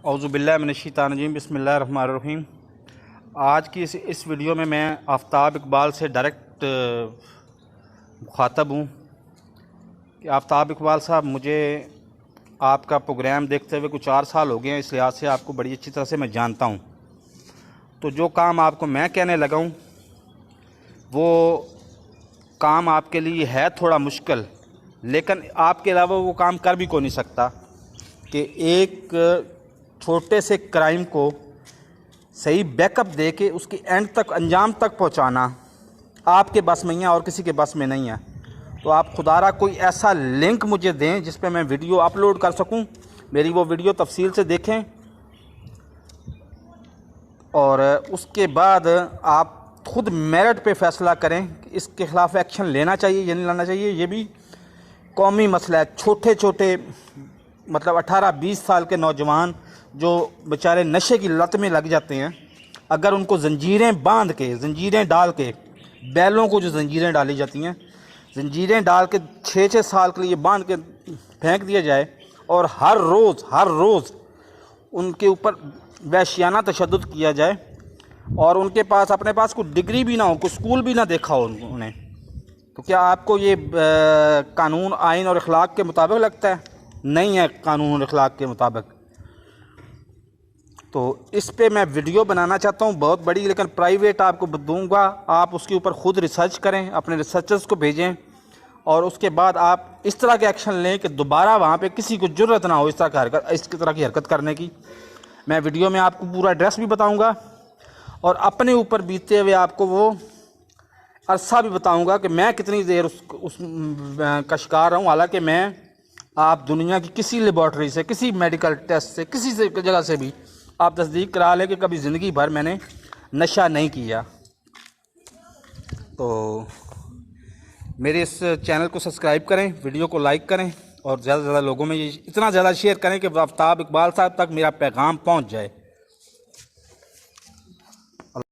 اعوذ باللہ من الشیطان الرجیم، بسم اللہ الرحمن الرحیم۔ آج کی اس ویڈیو میں آفتاب اقبال سے ڈائریکٹ مخاطب ہوں کہ آفتاب اقبال صاحب، مجھے آپ کا پروگرام دیکھتے ہوئے کچھ 4 سال ہو گئے ہیں، اس لحاظ سے آپ کو بڑی اچھی طرح سے میں جانتا ہوں۔ تو جو کام آپ کو میں کہنے لگا ہوں وہ کام آپ کے لیے ہے تھوڑا مشکل، لیکن آپ کے علاوہ وہ کام کر بھی کوئی نہیں سکتا کہ ایک چھوٹے سے کرائم کو صحیح بیک اپ دے کے اس کی اینڈ تک، انجام تک پہنچانا آپ کے بس میں ہے اور کسی کے بس میں نہیں ہے۔ تو آپ خدارہ کوئی ایسا لنک مجھے دیں جس پہ میں ویڈیو اپلوڈ کر سکوں، میری وہ ویڈیو تفصیل سے دیکھیں، اور اس کے بعد آپ خود میرٹ پہ فیصلہ کریں کہ اس کے خلاف ایکشن لینا چاہیے یا نہیں لینا چاہیے۔ یہ بھی قومی مسئلہ ہے۔ چھوٹے چھوٹے مطلب 18-20 سال کے نوجوان جو بیچارے نشے کی لت میں لگ جاتے ہیں، اگر ان کو زنجیریں باندھ کے، زنجیریں ڈال کے، بیلوں کو جو زنجیریں ڈالی جاتی ہیں، زنجیریں ڈال کے 6 سال کے لیے باندھ کے پھینک دیا جائے، اور ہر روز ان کے اوپر وحشیانہ تشدد کیا جائے، اور ان کے پاس اپنے پاس کوئی ڈگری بھی نہ ہو، کوئی اسکول بھی نہ دیکھا ہو انہیں، تو کیا آپ کو یہ قانون، آئین اور اخلاق کے مطابق لگتا ہے؟ نہیں ہے قانون اور اخلاق کے مطابق۔ تو اس پہ میں ویڈیو بنانا چاہتا ہوں بہت بڑی، لیکن پرائیویٹ آپ کو دوں گا، آپ اس کے اوپر خود ریسرچ کریں، اپنے ریسرچرز کو بھیجیں، اور اس کے بعد آپ اس طرح کے ایکشن لیں کہ دوبارہ وہاں پہ کسی کو جرأت نہ ہو اس طرح کی حرکت کرنے کی۔ میں ویڈیو میں آپ کو پورا ایڈریس بھی بتاؤں گا، اور اپنے اوپر بیتے ہوئے آپ کو وہ عرصہ بھی بتاؤں گا کہ میں کتنی دیر اس کا شکار رہا ہوں، حالانکہ میں آپ دنیا کی کسی لیبارٹری سے، کسی میڈیکل ٹیسٹ سے، کسی سے جگہ سے بھی آپ تصدیق کرا لیں کہ کبھی زندگی بھر میں نے نشہ نہیں کیا۔ تو میرے اس چینل کو سبسکرائب کریں، ویڈیو کو لائک کریں، اور زیادہ سے زیادہ لوگوں میں یہ اتنا زیادہ شیئر کریں کہ آفتاب اقبال صاحب تک میرا پیغام پہنچ جائے۔